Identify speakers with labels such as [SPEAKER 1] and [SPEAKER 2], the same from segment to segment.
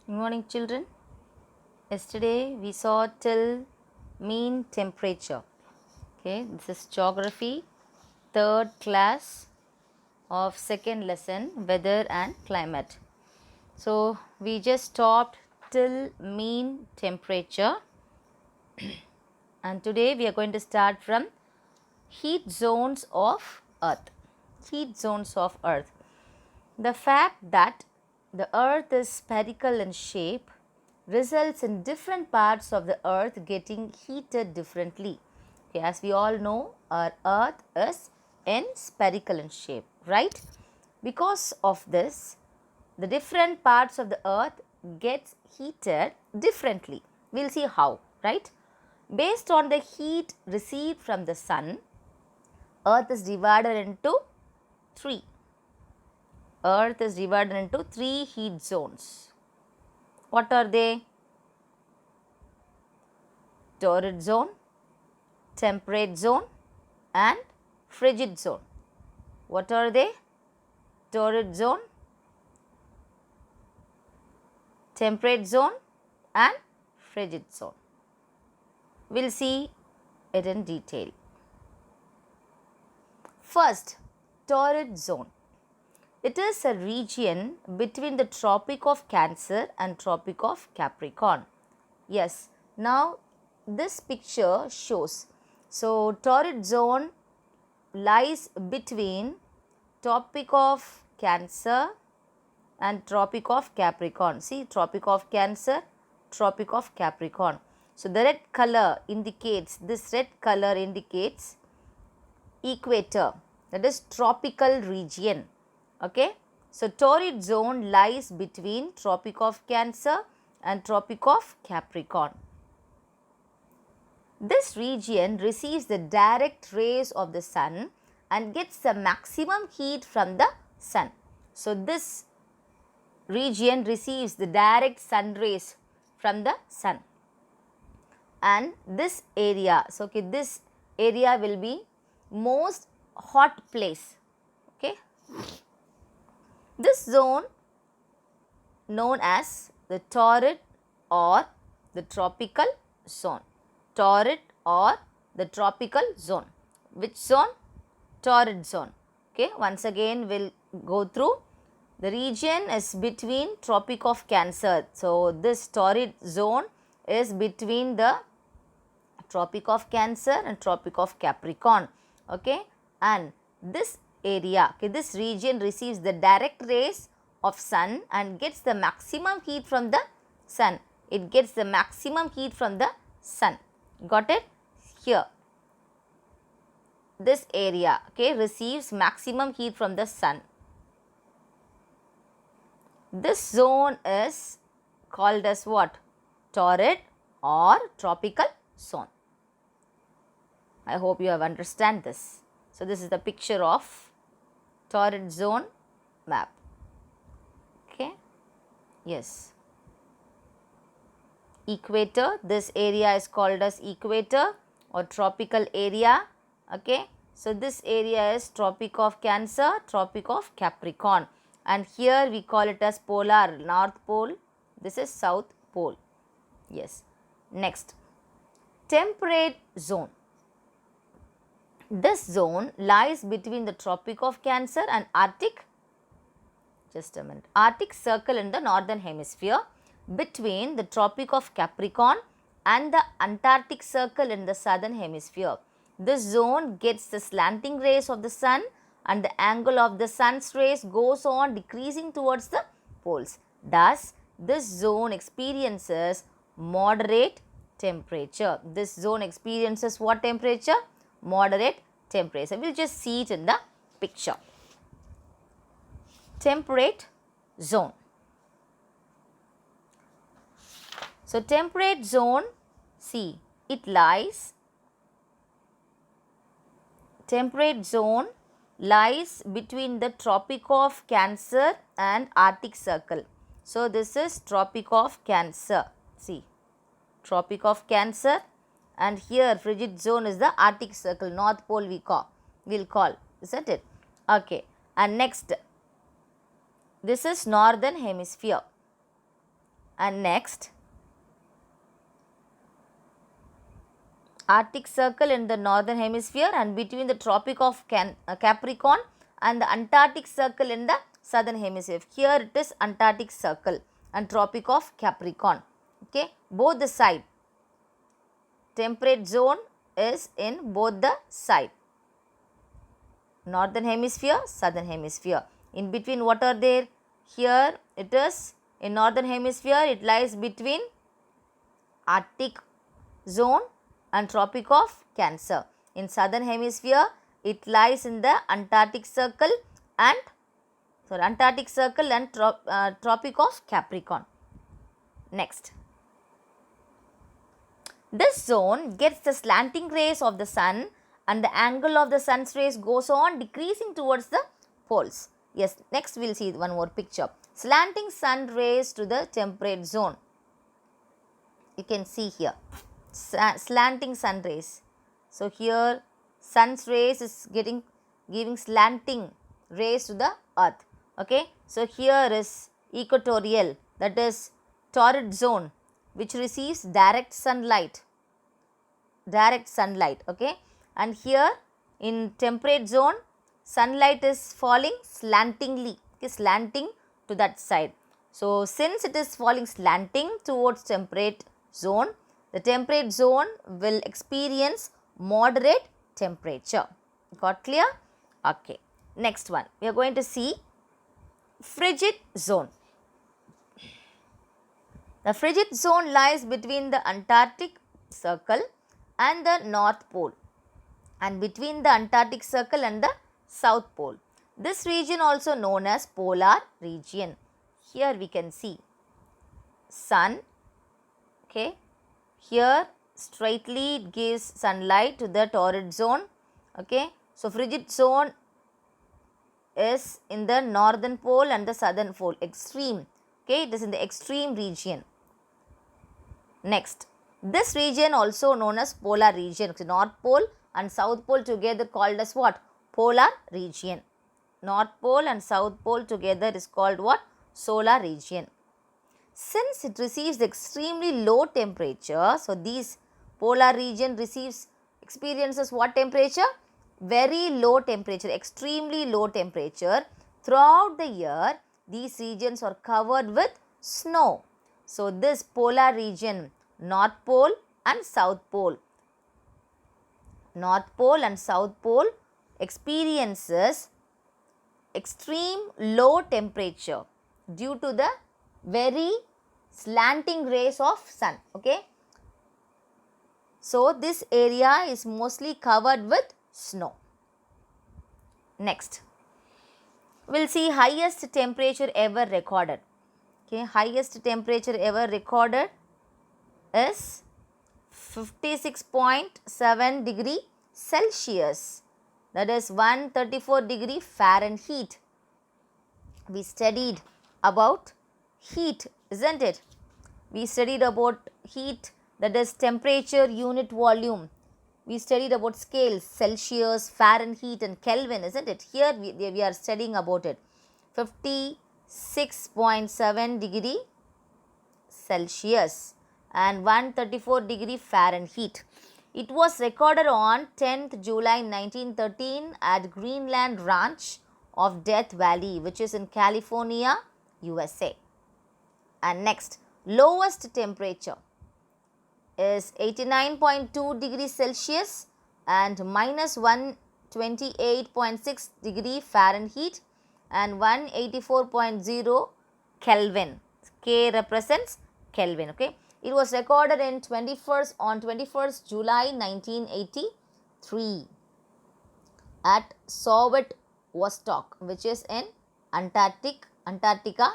[SPEAKER 1] Good morning, children. Yesterday we saw till mean temperature. Okay, this is geography, third class of second lesson, weather and climate. So we just stopped till mean temperature, and today we are going to start from heat zones of Earth. Heat zones of Earth. The fact that the earth is spherical in shape results in different parts of the earth getting heated differently. Okay, as we all know, our earth is spherical in shape, right? Because of this, the different parts of the earth gets heated differently. We'll see how, right? Based on the heat received from the sun, earth is divided into three. Earth is divided into three heat zones. What are they? Torrid zone, temperate zone and frigid zone. What are they? Torrid zone, temperate zone and frigid zone. We'll see it in detail. First, torrid zone. It is a region between the Tropic of Cancer and Tropic of Capricorn. Yes, now this picture shows. So, torrid zone lies between Tropic of Cancer and Tropic of Capricorn. See, Tropic of Cancer, Tropic of Capricorn. So, the red color indicates, equator, that is tropical region. Okay. So, torrid zone lies between Tropic of Cancer and Tropic of Capricorn. This region receives the direct rays of the sun and gets the maximum heat from the sun. So, this region receives the direct sun rays from the sun. And this area, so okay, this area will be most hot place. Okay. This zone known as the torrid or the tropical zone. Torrid or the tropical zone. Which zone? Torrid zone. Okay, once again we'll go through. The region is between Tropic of Cancer. So, this torrid zone is between the Tropic of Cancer and Tropic of Capricorn. Okay, and this area, okay, this region receives the direct rays of sun and gets the maximum heat from the sun. It gets the maximum heat from the sun. Got it? Here, this area, okay, receives maximum heat from the sun. This zone is called as what? Torrid or tropical zone. I hope you have understand this. So, this is the picture of torrid zone map. Okay. Yes. Equator, this area is called as equator or tropical area. Okay. So, this area is Tropic of Cancer, Tropic of Capricorn, and here we call it as polar, North Pole, this is South Pole. Yes. Next, temperate zone. This zone lies between the Tropic of Cancer and Arctic, just a minute, Arctic Circle in the northern hemisphere, between the Tropic of Capricorn and the Antarctic Circle in the southern hemisphere. This zone gets the slanting rays of the sun and the angle of the sun's rays goes on decreasing towards the poles. Thus, this zone experiences moderate temperature. This zone experiences what temperature? Moderate temperature. We will just see it in the picture. Temperate zone. So, temperate zone, see, it lies, temperate zone lies between the Tropic of Cancer and Arctic Circle. So, this is Tropic of Cancer, see, Tropic of Cancer, and here frigid zone is the Arctic Circle, North Pole we'll call, isn't it? Okay, and next, this is northern hemisphere And next, Arctic Circle in the northern hemisphere, and between the Tropic of Capricorn and the Antarctic Circle in the southern hemisphere. Here it is Antarctic Circle and Tropic of Capricorn. Okay, both the side. Temperate zone is in both the side. Northern hemisphere, southern hemisphere. In between, what are there? Here it is in northern hemisphere, it lies between Arctic zone and Tropic of Cancer. In southern hemisphere, it lies in the Antarctic Circle and Tropic of Capricorn. Next, this zone gets the slanting rays of the sun, and the angle of the sun's rays goes on decreasing towards the poles. Yes, next we will see one more picture. Slanting sun rays to the temperate zone. You can see here, slanting sun rays. So here sun's rays is giving slanting rays to the earth. Okay, so here is equatorial, that is torrid zone, which receives direct sunlight. Okay, and here in temperate zone, sunlight is falling slantingly, okay, slanting to that side. So since it is falling slanting towards temperate zone, the temperate zone will experience moderate temperature. Got clear? Okay. Next one, we are going to see frigid zone. The frigid zone lies between the Antarctic Circle and the North Pole, and between the Antarctic Circle and the South Pole. This region also known as polar region. Here we can see sun. Okay, here straightly it gives sunlight to the torrid zone. Okay, so frigid zone is in the northern pole and the southern pole, extreme. Okay, it is in the extreme region. Next, this region also known as polar region. So North Pole and South Pole together called as what? Polar region. North Pole and South Pole together is called what? Solar region. Since it receives extremely low temperature, so these polar region experiences what temperature? Very low temperature, extremely low temperature. Throughout the year, these regions are covered with snow. So this polar region, North Pole and South Pole, experiences extreme low temperature due to the very slanting rays of sun. Okay, so this area is mostly covered with snow. Next, we will see highest temperature ever recorded. Okay, highest temperature ever recorded is 56.7 degree Celsius, that is 134 degree Fahrenheit. We studied about heat, isn't it? We studied about heat, that is temperature unit volume. We studied about scales, Celsius, Fahrenheit and Kelvin, isn't it? Here we are studying about it. 56.7 degree Celsius and 134 degree Fahrenheit. It was recorded on 10th July 1913 at Greenland Ranch of Death Valley, which is in California, USA. And next, lowest temperature is 89.2 degrees Celsius and minus 128.6 degree Fahrenheit and 184.0 Kelvin. K represents Kelvin. Okay, it was recorded on 21st July 1983 at Soviet-Vostok, which is in Antarctica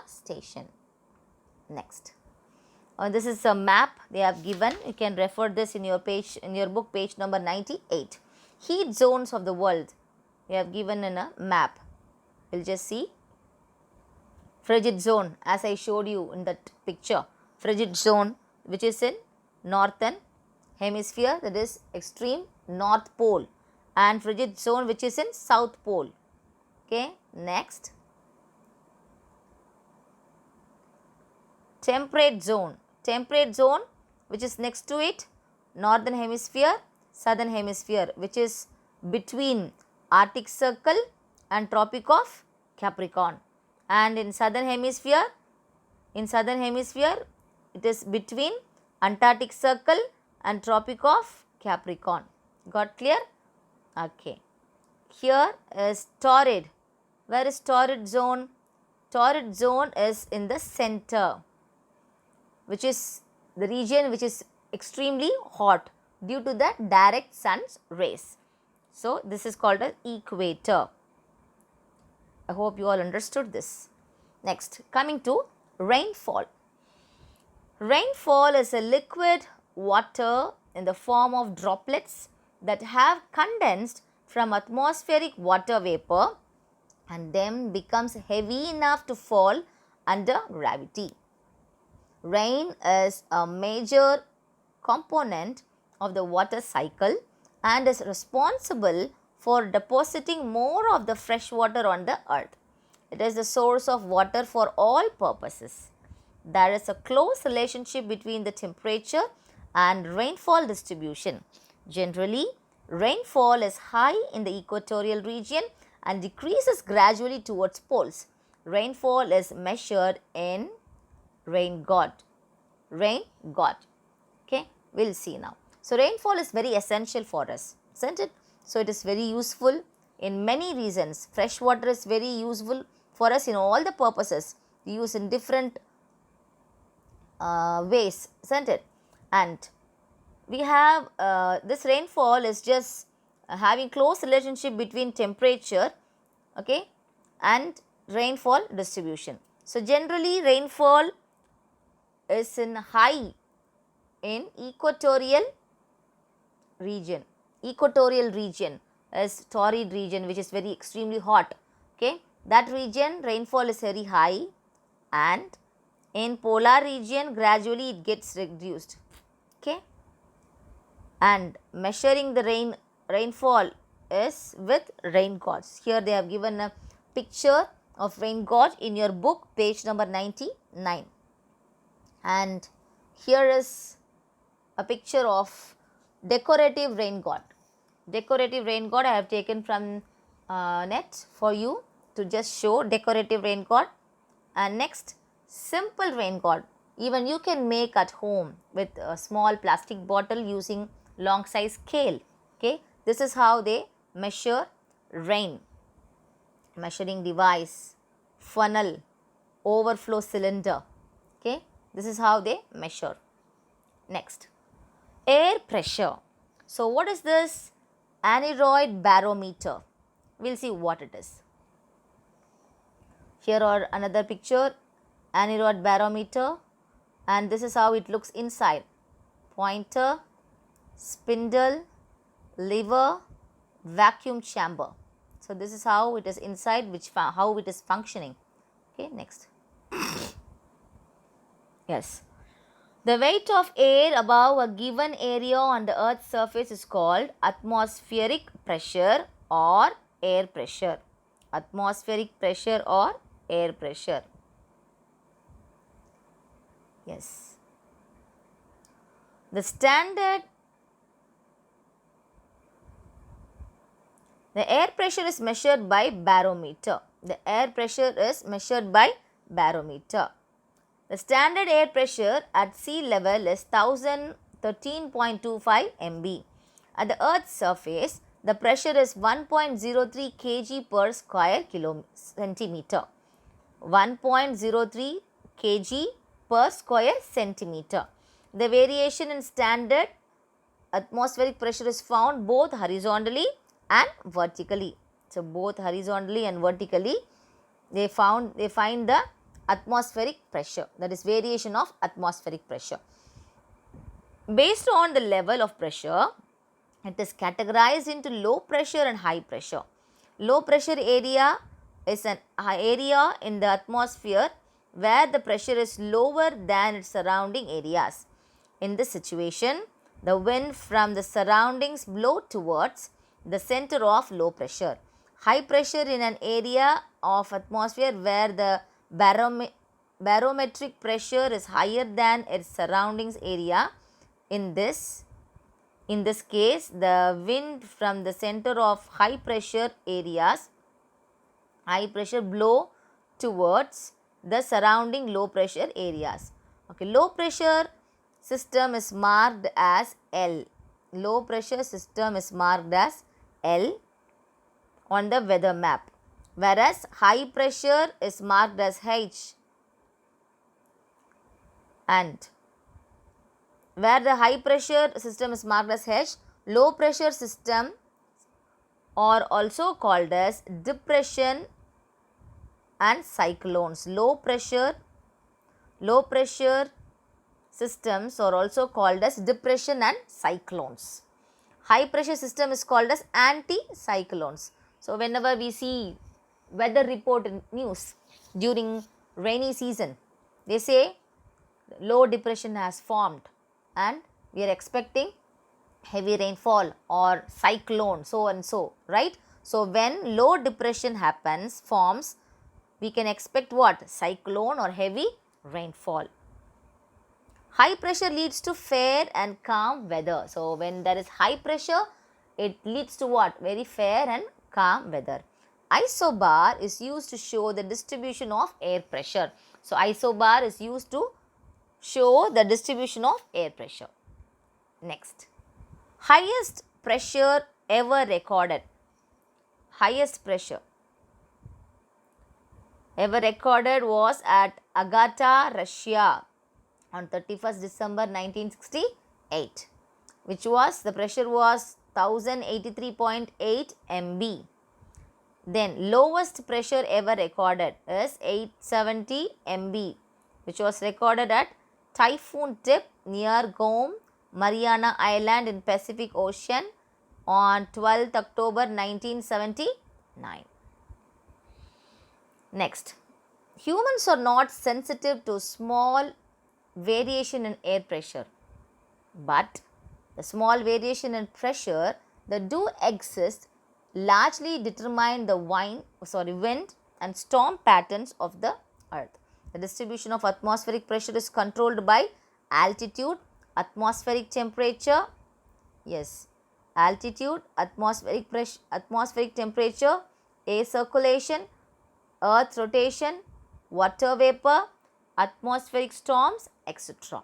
[SPEAKER 1] station. Next, this is a map they have given. You can refer this in your book, page number 98. Heat zones of the world they have given in a map. We'll just see frigid zone, as I showed you in that picture. Frigid zone, which is in northern hemisphere, that is extreme North Pole, and frigid zone which is in South Pole. Okay, next, temperate zone. Temperate zone which is next to it, northern hemisphere, southern hemisphere, which is between Arctic Circle and Tropic of Capricorn. And in southern hemisphere, it is between Antarctic Circle and Tropic of Capricorn. Got clear? Okay. Here is torrid. Where is torrid zone? Torrid zone is in the center, which is the region which is extremely hot due to the direct sun's rays. So, this is called as equator. I hope you all understood this. Next, coming to rainfall. Rainfall is a liquid water in the form of droplets that have condensed from atmospheric water vapor and then becomes heavy enough to fall under gravity. Rain is a major component of the water cycle and is responsible for depositing more of the fresh water on the earth. It is the source of water for all purposes. There is a close relationship between the temperature and rainfall distribution. Generally, rainfall is high in the equatorial region and decreases gradually towards poles. Rainfall is measured in rain god. Okay, we'll see now. So, rainfall is very essential for us, isn't it? So, it is very useful in many reasons. Fresh water is very useful for us in all the purposes. We use in different ways, isn't it? And we have this rainfall is just having close relationship between temperature, okay, and rainfall distribution. So, generally rainfall is in high in equatorial region. Equatorial region is torrid region, which is very extremely hot. Okay, that region rainfall is very high, and in polar region gradually it gets reduced. Okay, and measuring the rainfall is with rain gauge. Here they have given a picture of rain gauge in your book, page number 99. And here is a picture of decorative rain god. Decorative rain god I have taken from net for you to just show decorative rain god. And next, simple rain god. Even you can make at home with a small plastic bottle using long size scale. Okay, this is how they measure rain. Measuring device, funnel, overflow cylinder. Okay, this is how they measure. Next, air pressure. So, what is this? Aneroid barometer. We will see what it is. Here are another picture, aneroid barometer, and this is how it looks inside. Pointer, spindle, lever, vacuum chamber. So, this is how it is inside, how it is functioning. Okay, next. Yes. The weight of air above a given area on the earth's surface is called atmospheric pressure or air pressure. Atmospheric pressure or air pressure. Yes. The air pressure is measured by barometer. The air pressure is measured by barometer. The standard air pressure at sea level is 1013.25 MB. At the Earth's surface, the pressure is 1.03 kg per square centimeter. 1.03 kg per square centimeter. The variation in standard atmospheric pressure is found both horizontally and vertically. So, both horizontally and vertically they find the atmospheric pressure, that is variation of atmospheric pressure. Based on the level of pressure, it is categorized into low pressure and high pressure. Low pressure area is an area in the atmosphere where the pressure is lower than its surrounding areas. In this situation, the wind from the surroundings blow towards the center of low pressure. High pressure in an area of atmosphere where the barometric pressure is higher than its surroundings area. In this case, the wind from the center of high pressure blow towards the surrounding low pressure areas. Okay, low pressure system is marked as L. Low pressure system is marked as L on the weather map, whereas high pressure is marked as H. And where the high pressure system is marked as H, low pressure system are also called as depression and cyclones. Low pressure systems are also called as depression and cyclones. High pressure system is called as anticyclones. So whenever we see weather report in news during rainy season, they say low depression has formed and we are expecting heavy rainfall or cyclone, so and so, right? So when low depression forms, we can expect what? Cyclone or heavy rainfall. High pressure leads to fair and calm weather. So when there is high pressure, it leads to what? Very fair and calm weather. Isobar is used to show the distribution of air pressure. So isobar is used to show the distribution of air pressure. Next, highest pressure ever recorded. Highest pressure ever recorded was at Agata, Russia on 31st December 1968, which was, the pressure was 1083.8 MB. Then lowest pressure ever recorded is 870 MB, which was recorded at Typhoon Tip near Guam, Mariana Island in Pacific Ocean on 12th October 1979. Next, humans are not sensitive to small variation in air pressure, but the small variation in pressure that do exist largely determine the wind and storm patterns of the earth. The distribution of atmospheric pressure is controlled by altitude, atmospheric temperature, altitude, atmospheric pressure, atmospheric temperature, air circulation, earth rotation, water vapor, atmospheric storms, etc.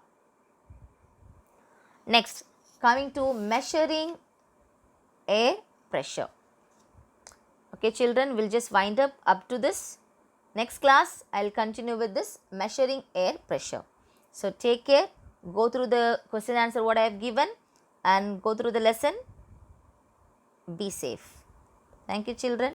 [SPEAKER 1] Next, coming to measuring air pressure. Okay children, we'll just wind up to this. Next class, I'll continue with this measuring air pressure. So take care, go through the question answer what I have given and go through the lesson. Be safe. Thank you children.